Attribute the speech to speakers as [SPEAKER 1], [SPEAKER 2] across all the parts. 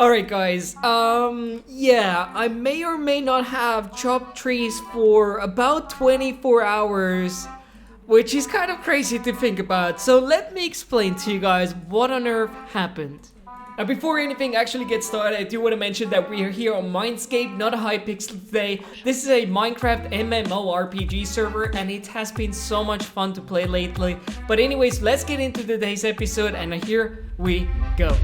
[SPEAKER 1] Alright guys, yeah, I may or may not have chopped trees for about 24 hours, which is kind of crazy to think about. So let me explain to you guys what on earth happened. Now before anything actually gets started, I do want to mention that we are here on Mindscape, not a HYPIXEL today. This is a Minecraft MMORPG server and it has been so much fun to play lately. But anyways, let's get into today's episode and here we go.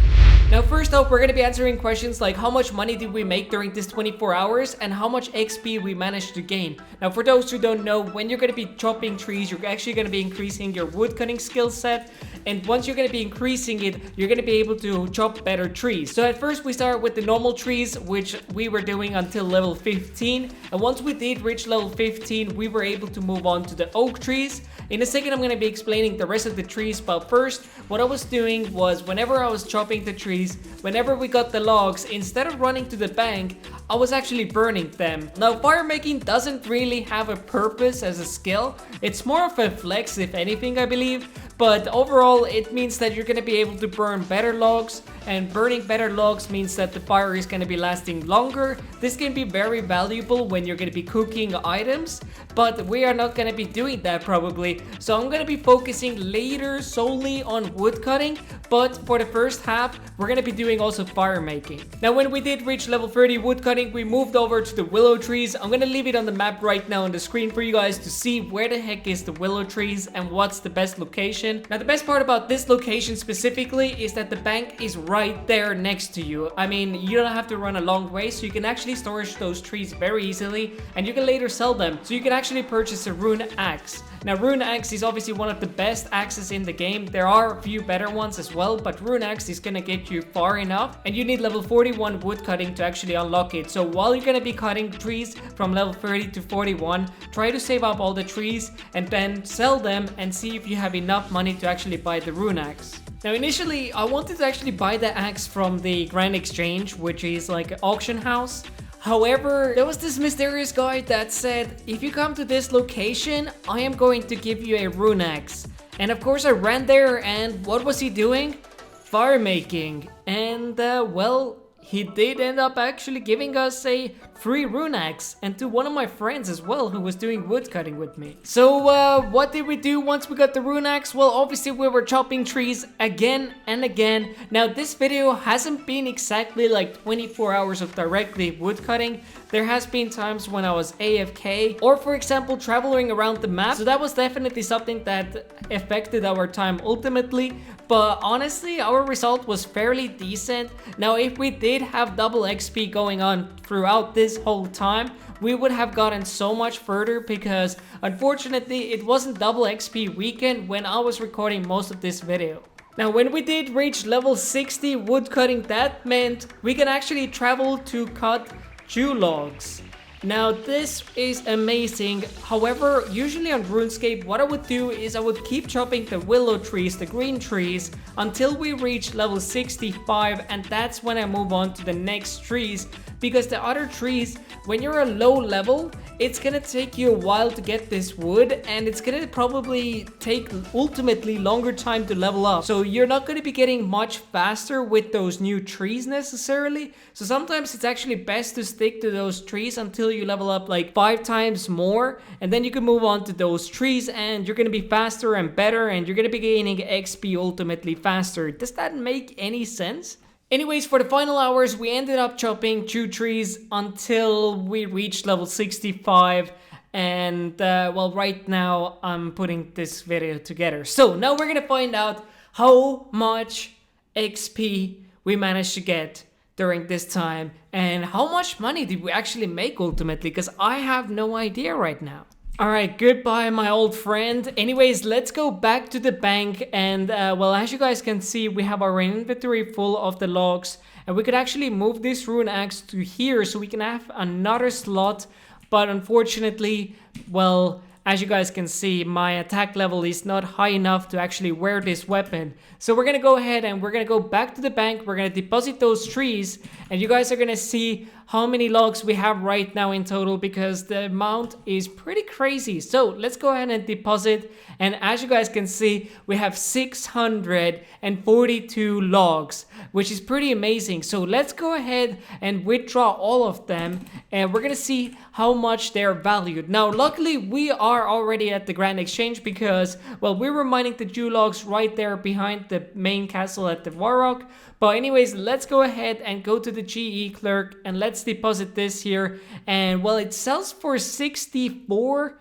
[SPEAKER 1] Now first off, we're going to be answering questions like how much money did we make during this 24 hours and how much XP we managed to gain. Now for those who don't know, when you're going to be chopping trees, you're actually going to be increasing your woodcutting skill set, and once you're going to be increasing it, you're going to be able to chop better trees. So at first we start with the normal trees, which we were doing until level 15, and once we did reach level 15, we were able to move on to the oak trees. In a second I'm going to be explaining the rest of the trees, but first what I was doing was whenever I was chopping the trees, whenever we got the logs, instead of running to the bank, I was actually burning them. Now fire making doesn't really have a purpose as a skill, it's more of a flex if anything I believe, but overall it means that you're going to be able to burn better logs, and burning better logs means that the fire is going to be lasting longer. This can be very valuable when you're going to be cooking items, but we are not going to be doing that probably, so I'm going to be focusing later solely on wood cutting, but for the first half we're going to be doing also fire making. Now when we did reach level 30 wood cutting, we moved over to the willow trees. I'm going to leave it on the map right now on the screen for you guys to see where the heck is the willow trees and what's the best location. Now the best part about this location specifically is that the bank is right there next to you. I mean, you don't have to run a long way, so you can actually storage those trees very easily and you can later sell them. So you can actually purchase a rune axe. Now rune axe is obviously one of the best axes in the game. There are a few better ones as well, but rune axe is gonna get you far enough, and you need level 41 wood cutting to actually unlock it. So while you're gonna be cutting trees from level 30 to 41, try to save up all the trees and then sell them and see if you have enough money to actually buy the rune axe. Now initially I wanted to actually buy the axe from the Grand Exchange, which is like an auction house. However, there was this mysterious guy that said, if you come to this location, I am going to give you a rune axe. And of course I ran there, and what was he doing? Fire making. And well, he did end up actually giving us a free rune axe, and to one of my friends as well who was doing wood cutting with me. So what did we do once we got the rune axe? Well, obviously we were chopping trees again and again. Now this video hasn't been exactly like 24 hours of directly wood cutting. There has been times when I was AFK or for example traveling around the map, so that was definitely something that affected our time ultimately, but honestly our result was fairly decent. Now if we did have double XP going on throughout this whole time, we would have gotten so much further, because unfortunately it wasn't double XP weekend when I was recording most of this video. Now when we did reach level 60 wood cutting, that meant we can actually travel to cut 2 logs. Now this is amazing. However, usually on RuneScape what I would do is I would keep chopping the willow trees, the green trees, until we reach level 65, and that's when I move on to the next trees, because the other trees, when you're a low level, it's gonna take you a while to get this wood, and it's gonna probably take ultimately longer time to level up. So you're not gonna be getting much faster with those new trees necessarily. So sometimes it's actually best to stick to those trees until you level up like 5 times more, and then you can move on to those trees and you're gonna be faster and better, and you're gonna be gaining XP ultimately faster. Does that make any sense? Anyways, for the final hours, we ended up chopping 2 trees until we reached level 65. And, well, right now I'm putting this video together. So now we're gonna find out how much XP we managed to get during this time. And how much money did we actually make ultimately? Because I have no idea right now. Alright, goodbye my old friend. Anyways, let's go back to the bank, and well, as you guys can see, we have our inventory full of the logs, and we could actually move this rune axe to here so we can have another slot, but unfortunately, well, as you guys can see, my attack level is not high enough to actually wear this weapon. So we're gonna go ahead and we're gonna go back to the bank, we're gonna deposit those trees, and you guys are gonna see how many logs we have right now in total because the amount is pretty crazy. So let's go ahead and deposit. And as you guys can see, we have 642 logs, which is pretty amazing. So let's go ahead and withdraw all of them, and we're gonna see how much they're valued. Now, luckily, we are already at the Grand Exchange because, well, we were mining the Jew logs right there behind the main castle at the Warrock. But anyways, let's go ahead and go to the GE clerk and let's deposit this here. And well, it sells for 64.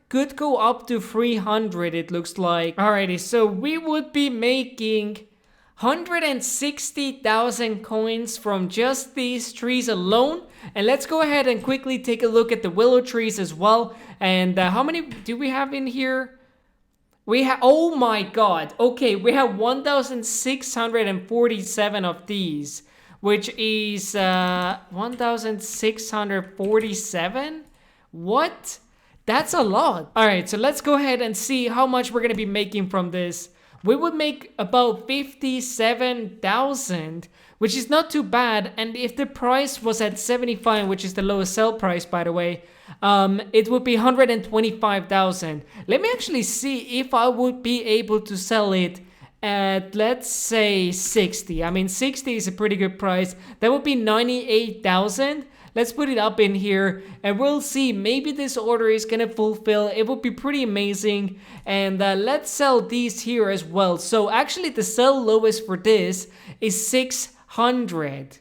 [SPEAKER 1] Could go up to 300, it looks like. Alrighty, so we would be making 160,000 coins from just these trees alone. And let's go ahead and quickly take a look at the willow trees as well. And how many do we have in here? We have, oh my god, okay, we have 1,647 of these, which is 1,647? What? That's a lot. All right, so let's go ahead and see how much we're gonna be making from this. We would make about 57,000, which is not too bad. And if the price was at 75, which is the lowest sell price, by the way, it would be 125,000. Let me actually see if I would be able to sell it at, let's say, 60. I mean, 60 is a pretty good price. That would be 98,000. Let's put it up in here and we'll see. Maybe this order is gonna fulfill. It would be pretty amazing. And let's sell these here as well. So actually the sell lowest for this is 600.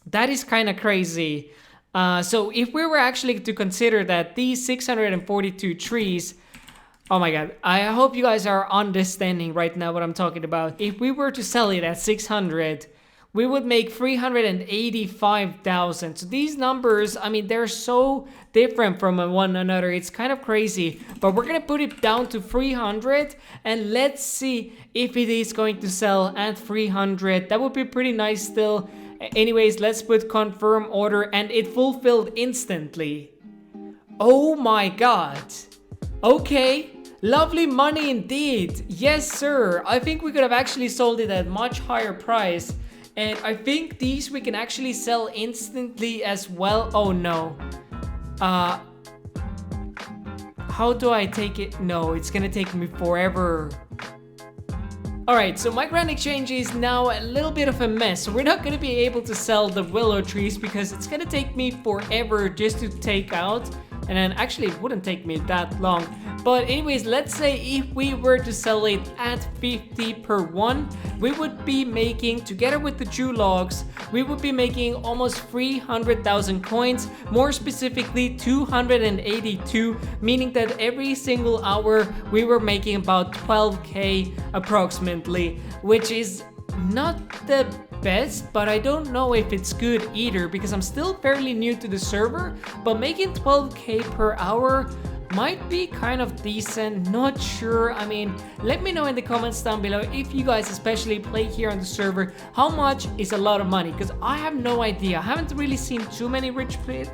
[SPEAKER 1] That is kind of crazy. So if we were actually to consider that these 642 trees, oh my god, I hope you guys are understanding right now what I'm talking about. If we were to sell it at 600, we would make 385,000. So these numbers, I mean, they're so different from one another. It's kind of crazy, but we're gonna put it down to 300 and let's see if it is going to sell at 300. That would be pretty nice still. Anyways, let's put confirm order and it fulfilled instantly. Oh my god. Okay. Lovely money indeed. Yes, sir. I think we could have actually sold it at much higher price. And I think these we can actually sell instantly as well. Oh no. How do I take it? No, it's gonna take me forever. Alright, so my Grand Exchange is now a little bit of a mess. So we're not gonna be able to sell the willow trees because it's gonna take me forever just to take out. And then actually it wouldn't take me that long. But anyways, let's say if we were to sell it at 50 per one, we would be making, together with the Jew logs, we would be making almost 300,000 coins, more specifically 282, meaning that every single hour we were making about 12k approximately, which is not the best, but I don't know if it's good either because I'm still fairly new to the server, but making 12k per hour might be kind of decent, not sure. I mean, let me know in the comments down below if you guys especially play here on the server, how much is a lot of money, because I have no idea. I haven't really seen too many rich players,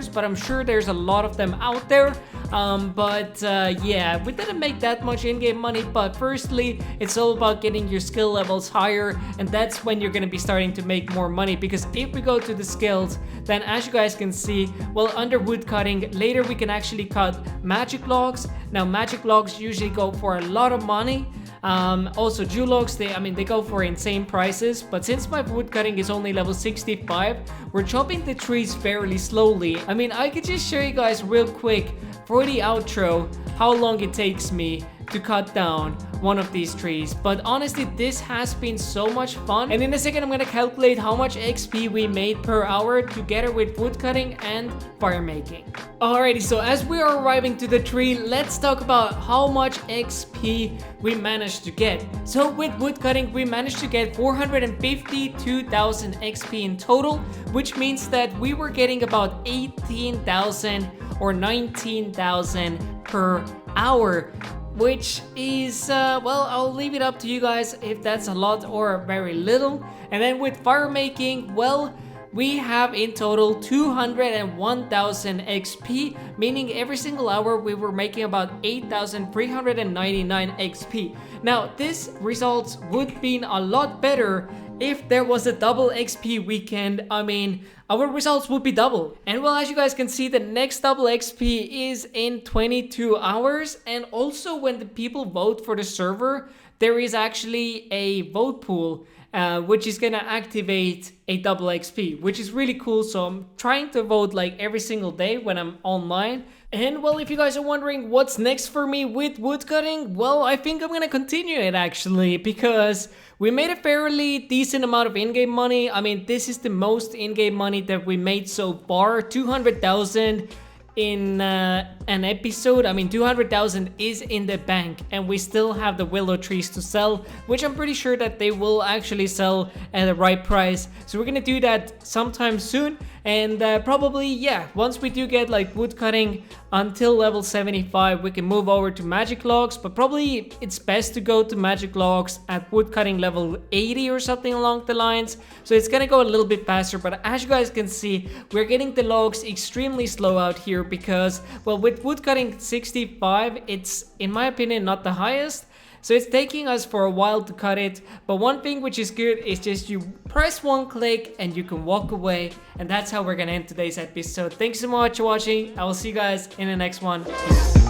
[SPEAKER 1] but I'm sure there's a lot of them out there. Yeah, we didn't make that much in-game money, but firstly, it's all about getting your skill levels higher, and that's when you're gonna be starting to make more money, because if we go to the skills, then as you guys can see, well, under woodcutting, later we can actually cut magic logs. Now, magic logs usually go for a lot of money. Also Jew logs, they go for insane prices, but since my woodcutting is only level 65, we're chopping the trees fairly slowly. I mean, I could just show you guys real quick for the outro how long it takes me to cut down one of these trees, but honestly this has been so much fun, and in a second I'm gonna calculate how much XP we made per hour together with woodcutting and fire making. Alrighty, so as we are arriving to the tree, let's talk about how much XP we managed to get. So with woodcutting we managed to get 452,000 XP in total, which means that we were getting about 18,000 or 19,000 per hour, which is, well, I'll leave it up to you guys if that's a lot or very little. And then with fire making, well, we have in total 201,000 XP, meaning every single hour we were making about 8,399 XP. Now, this results would be a lot better if there was a double XP weekend. I mean, our results would be double. And well, as you guys can see, the next double XP is in 22 hours. And also when the people vote for the server, there is actually a vote pool which is gonna activate a double XP, which is really cool. So I'm trying to vote like every single day when I'm online. And well, if you guys are wondering what's next for me with woodcutting, well, I think I'm gonna continue it actually, because we made a fairly decent amount of in-game money. I mean, this is the most in-game money that we made so far, 200,000 in an episode. I mean, 200,000 is in the bank, and we still have the willow trees to sell, which I'm pretty sure that they will actually sell at the right price. So we're gonna do that sometime soon. And probably, yeah, once we do get like woodcutting until level 75, we can move over to magic logs. But probably it's best to go to magic logs at woodcutting level 80 or something along the lines. So it's gonna go a little bit faster. But as you guys can see, we're getting the logs extremely slow out here because, well, with woodcutting 65, it's in my opinion not the highest. So it's taking us for a while to cut it, but one thing which is good is just you press one click and you can walk away, and that's how we're gonna end today's episode. Thanks so much for watching. I will see you guys in the next one. Peace.